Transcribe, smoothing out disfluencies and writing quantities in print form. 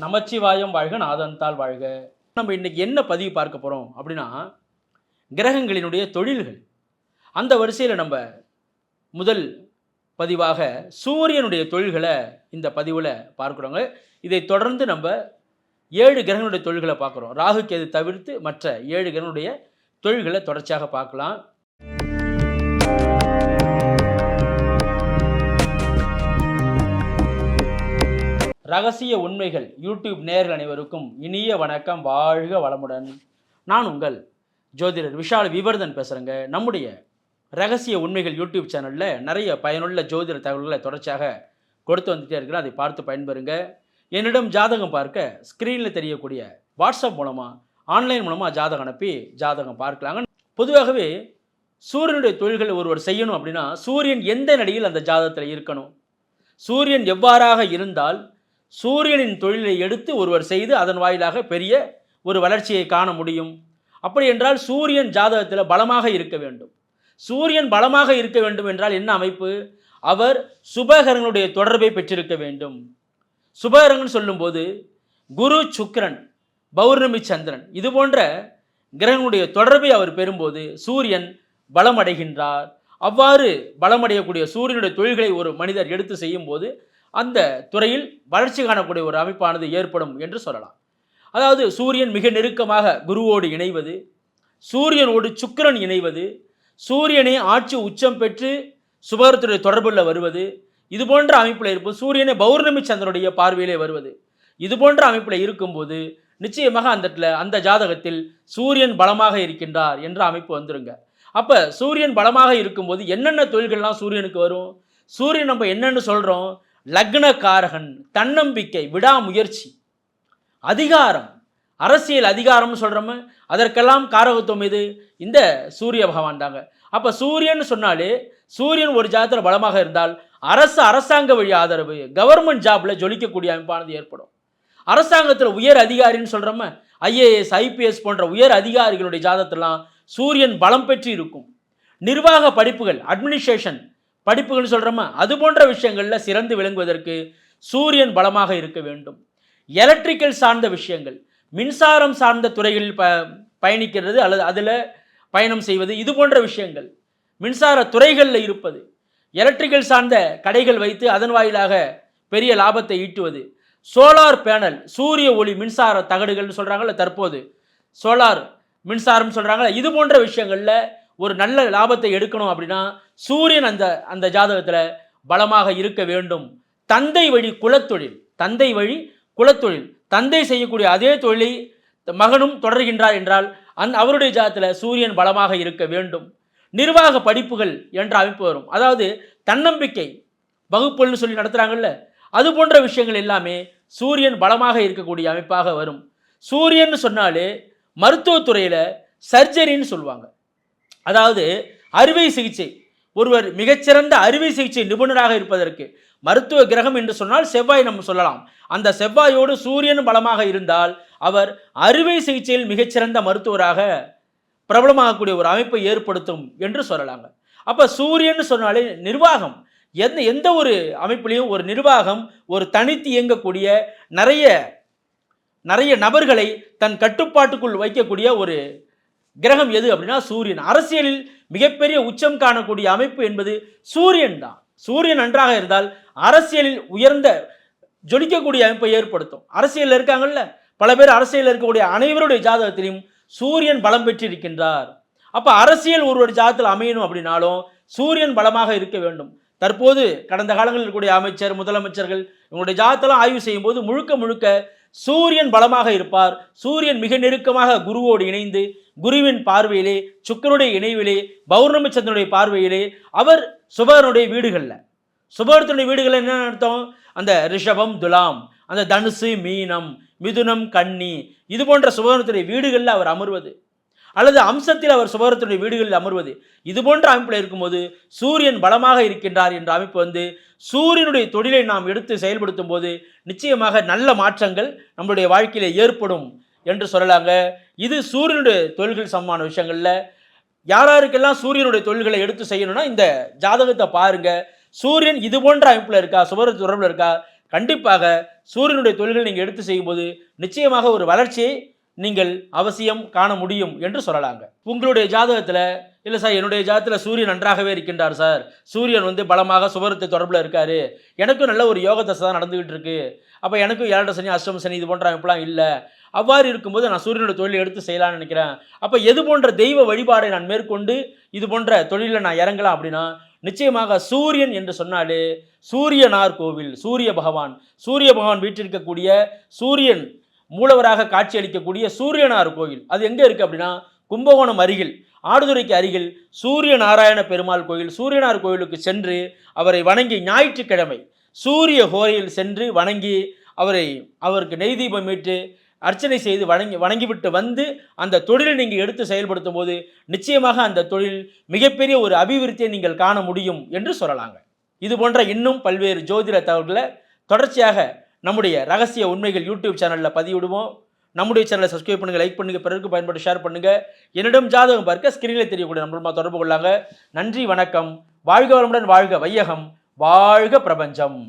நமச்சிவாயம் வாழ்க, நாதந்தால் வாழ்க. நம்ம இன்னைக்கு என்ன பதிவு பார்க்க போகிறோம் அப்படின்னா, கிரகங்களினுடைய தொழில்கள். அந்த வரிசையில் நம்ம முதல் பதிவாக சூரியனுடைய தொழில்களை இந்த பதிவில் பார்க்குறோங்க. இதை தொடர்ந்து நம்ம 7 கிரகங்களுடைய தொழில்களை பார்க்குறோம். ராகு கேது தவிர்த்து மற்ற 7 கிரகங்களுடைய தொழில்களை தொடர்ச்சியாக பார்க்கலாம். ரகசிய உண்மைகள் யூடியூப் நேயர்கள் அனைவருக்கும் இனிய வணக்கம், வாழ்க வளமுடன். நான் உங்கள் ஜோதிடர் விஷால் விவர்தன் பேசுகிறேங்க. நம்முடைய ரகசிய உண்மைகள் யூடியூப் சேனலில் நிறைய பயனுள்ள ஜோதிட தகவல்களை தொடர்ச்சியாக கொடுத்து வந்துகிட்டே இருக்கிறேன். அதை பார்த்து பயன்பெறுங்க. என்னிடம் ஜாதகம் பார்க்க ஸ்க்ரீனில் தெரியக்கூடிய வாட்ஸ்அப் மூலமாக ஆன்லைன் மூலமாக ஜாதகம் அனுப்பி ஜாதகம் பார்க்கலாங்க. பொதுவாகவே சூரியனுடைய தொழில்கள் ஒருவர் செய்யணும் அப்படின்னா சூரியன் எந்த நிலையில் அந்த ஜாதகத்தில் இருக்கணும், சூரியன் எவ்வாறாக இருந்தால் சூரியனின் தொழிலை எடுத்து ஒருவர் செய்து அதன் வாயிலாக பெரிய ஒரு வளர்ச்சியை காண முடியும். அப்படி என்றால் சூரியன் ஜாதகத்தில் பலமாக இருக்க வேண்டும். சூரியன் பலமாக இருக்க வேண்டும் என்றால் என்ன அமைப்பு? அவர் சுபகிரகங்களுடைய தொடர்பை பெற்றிருக்க வேண்டும். சுபகிரகங்கள் சொல்லும்போது குரு, சுக்கிரன், பௌர்ணமி, சந்திரன் இது போன்ற கிரகங்களுடைய தொடர்பை அவர் பெறும்போது சூரியன் பலமடைகின்றார். அவ்வாறு பலமடையக்கூடிய சூரியனுடைய தொழில்களை ஒரு மனிதர் எடுத்து செய்யும் போது அந்த துறையில் வளர்ச்சி காணக்கூடிய ஒரு அமைப்பானது ஏற்படும் என்று சொல்லலாம். அதாவது சூரியன் மிக நெருக்கமாக குருவோடு இணைவது, சூரியனோடு சுக்கிரன் இணைவது, சூரியனை ஆட்சி உச்சம் பெற்று சுபகிரகத்துடைய தொடர்புள்ள வருவது, இது போன்ற அமைப்பில் இருப்பது, சூரியனை பௌர்ணமி சந்திரனுடைய பார்வையிலே வருவது, இது போன்ற அமைப்பில் இருக்கும்போது நிச்சயமாக அந்த ஜாதகத்தில் சூரியன் பலமாக இருக்கின்றார் என்ற அமைப்பு வந்துருங்க. அப்போ சூரியன் பலமாக இருக்கும்போது என்னென்ன தொழில்கள்லாம் சூரியனுக்கு வரும்? சூரியன் நம்ம என்னென்னு சொல்கிறோம்? லக்னக்காரகன், தன்னம்பிக்கை, விடாமுயற்சி, அதிகாரம், அரசியல் அதிகாரம்னு சொல்கிறோம, அதற்கெல்லாம் காரகத்துவம் இது இந்த சூரிய பகவான் தாங்க. அப்போ சூரியன் சொன்னாலே சூரியன் ஒரு ஜாதகத்தில் பலமாக இருந்தால் அரசாங்க வழி ஆதரவு, கவர்மெண்ட் ஜாப்பில் ஜொலிக்கக்கூடிய அமைப்பானது ஏற்படும். அரசாங்கத்தில் உயர் அதிகாரின்னு சொல்கிறோம, ஐஏஎஸ், ஐபிஎஸ் போன்ற உயர் அதிகாரிகளுடைய ஜாதகத்திலாம் சூரியன் பலம் பெற்று இருக்கும். நிர்வாக படிப்புகள், அட்மினிஸ்ட்ரேஷன் படிப்புகள் சொல்கிறோமா, அது போன்ற விஷயங்களில் சிறந்து விளங்குவதற்கு சூரியன் பலமாக இருக்க வேண்டும். எலக்ட்ரிக்கல் சார்ந்த விஷயங்கள், மின்சாரம் சார்ந்த துறைகளில் பயணிக்கிறது அல்லது அதில் பயணம் செய்வது, இது போன்ற விஷயங்கள், மின்சார துறைகளில் இருப்பது, எலக்ட்ரிக்கல் சார்ந்த கடைகள் வைத்து அதன் வாயிலாக பெரிய லாபத்தை ஈட்டுவது, சோலார் பேனல், சூரிய ஒளி மின்சார தகடுகள்னு சொல்கிறாங்கல்ல, தற்போது சோலார் மின்சாரம் சொல்கிறாங்கள, இது போன்ற விஷயங்களில் ஒரு நல்ல லாபத்தை எடுக்கணும் அப்படின்னா சூரியன் அந்த ஜாதகத்தில் பலமாக இருக்க வேண்டும். தந்தை வழி குலத்தொழில், தந்தை செய்யக்கூடிய அதே தொழிலை மகனும் தொடர்கின்றார் என்றால் அவருடைய ஜாதகத்தில் சூரியன் பலமாக இருக்க வேண்டும். நிர்வாக படிப்புகள் என்ற அமைப்பு வரும். அதாவது தன்னம்பிக்கை வகுப்புகள்னு சொல்லி நடத்துகிறாங்கல்ல, அது போன்ற விஷயங்கள் எல்லாமே சூரியன் பலமாக இருக்கக்கூடிய அமைப்பாக வரும். சூரியன் சொன்னாலே மருத்துவத்துறையில் சர்ஜரின்னு சொல்லுவாங்க. அதாவது அறுவை சிகிச்சை, ஒருவர் மிகச்சிறந்த அறுவை சிகிச்சை நிபுணராக இருப்பதற்கு மருத்துவ கிரகம் என்று சொன்னால் செவ்வாய் நம்ம சொல்லலாம். அந்த செவ்வாயோடு சூரியன் பலமாக இருந்தால் அவர் அறுவை சிகிச்சையில் மிகச்சிறந்த மருத்துவராக பிரபலமாகக்கூடிய ஒரு அமைப்பை ஏற்படுத்தும் என்று சொல்லலாங்க. அப்போ சூரியன் சொன்னாலே நிர்வாகம், எந்த ஒரு அமைப்பிலையும் ஒரு நிர்வாகம், ஒரு தனித்து இயங்கக்கூடிய நிறைய நபர்களை தன் கட்டுப்பாட்டுக்குள் வைக்கக்கூடிய ஒரு கிரகம் எது அப்படின்னா சூரியன். அரசியலில் மிகப்பெரிய உச்சம் காணக்கூடிய அமைப்பு என்பது சூரியன் தான். சூரியன் நன்றாக இருந்தால் அரசியலில் உயர்ந்த ஜொலிக்கக்கூடிய அமைப்பை ஏற்படுத்தும். அரசியலில் இருக்காங்கல்ல பல பேர், அரசியலில் இருக்கக்கூடிய அனைவருடைய ஜாதகத்திலையும் சூரியன் பலம் பெற்றிருக்கின்றார். அப்போ அரசியல் ஒரு ஜாதகத்தில் அமையணும் அப்படின்னாலும் சூரியன் பலமாக இருக்க வேண்டும். தற்போது கடந்த காலங்களில் இருக்கக்கூடிய அமைச்சர், முதலமைச்சர்கள் இவங்களுடைய ஜாதகத்தெல்லாம் ஆய்வு செய்யும் போது முழுக்க சூரியன் பலமாக இருப்பார். சூரியன் மிக நெருக்கமாக குருவோடு இணைந்து குருவின் பார்வையிலே, சுக்கிரனுடைய இணைவிலே, பௌர்ணமி சந்திரனுடைய பார்வையிலே அவர் சுபகனுடைய வீடுகளில் என்ன அர்த்தம்? அந்த ரிஷபம், துலாம், அந்த தனுசு, மீனம், மிதுனம், கன்னி இது போன்ற சுபகனுடைய வீடுகளில் அவர் அமர்வது, அல்லது அம்சத்தில் அவர் சுபகிரகத்துடைய வீடுகளில் அமர்வது, இது போன்ற அமைப்பில் இருக்கும்போது சூரியன் பலமாக இருக்கின்றார் என்ற அமைப்பு சூரியனுடைய தொழிலை நாம் எடுத்து செயல்படுத்தும் போது நிச்சயமாக நல்ல மாற்றங்கள் நம்மளுடைய வாழ்க்கையில் ஏற்படும் என்று சொல்லலாங்க. இது சூரியனுடைய தொழில்கள் சமமான விஷயங்களில் யாருக்கெல்லாம் சூரியனுடைய தொழில்களை எடுத்து செய்யணும்னா இந்த ஜாதகத்தை பாருங்க. சூரியன் இது போன்ற அமைப்பில் இருக்கா, சுபகிரக தொடர்பில் இருக்கா, கண்டிப்பாக சூரியனுடைய தொழில்களை நீங்கள் எடுத்து செய்யும்போது நிச்சயமாக ஒரு வளர்ச்சியை நீங்கள் அவசியம் காண முடியும் என்று சொல்லலாங்க. உங்களுடைய ஜாதகத்தில் இல்லை சார், என்னுடைய ஜாதகத்தில் சூரியன் நன்றாகவே இருக்கின்றார் சார், சூரியன் பலமாக சுபரத்தை தொடர்பில் இருக்காரு, எனக்கும் நல்ல ஒரு யோக தசை தான் நடந்துகிட்டு இருக்கு, அப்போ எனக்கும் 7 சனி அஷ்டம சனி இது போன்ற அமைப்புலாம் இல்லை, அவ்வாறு இருக்கும்போது நான் சூரியனுடைய தொழிலை எடுத்து செய்யலாம்னு நினைக்கிறேன், அப்போ எது போன்ற தெய்வ வழிபாடை நான் மேற்கொண்டு இது போன்ற தொழிலில் நான் இறங்கலாம் அப்படின்னா, நிச்சயமாக சூரியன் என்று சொன்னாலே சூரியனார் கோவில், சூரிய பகவான் வீற்றிருக்கக்கூடிய சூரியன் மூலவராக காட்சி அளிக்கக்கூடிய சூரியனார் கோயில் அது எங்கே இருக்குது அப்படின்னா கும்பகோணம் அருகில் ஆடுதுறைக்கு அருகில் சூரிய நாராயண பெருமாள் கோயில். சூரியனார் கோயிலுக்கு சென்று அவரை வணங்கி ஞாயிற்றுக்கிழமை சூரிய ஹோரையில் சென்று வணங்கி அவருக்கு நெய் தீபம் மீட்டு அர்ச்சனை செய்து வணங்கிவிட்டு வந்து அந்த தொழிலை நீங்கள் எடுத்து செயல்படுத்தும் போது நிச்சயமாக அந்த தொழில் மிகப்பெரிய ஒரு அபிவிருத்தியை நீங்கள் காண முடியும் என்று சொல்லலாங்க. இது போன்ற இன்னும் பல்வேறு ஜோதிட தகவல்களை தொடர்ச்சியாக நம்முடைய ரகசிய உண்மைகள் யூடியூப் சேனலில் பதிவிடுவோம். நம்முடைய சேனலை சப்ஸ்கிரைப் பண்ணுங்கள், லைக் பண்ணுங்கள், பிறருக்கு பயன்பட்டு ஷேர் பண்ணுங்கள். என்னிடம் ஜாதகம் பார்க்க ஸ்கிரீனில் தெரியக்கூடிய நம்பருமா தொடர்பு கொள்ளாங்க. நன்றி, வணக்கம். வாழ்க வளமுடன், வாழ்க வையகம், வாழ்க பிரபஞ்சம்.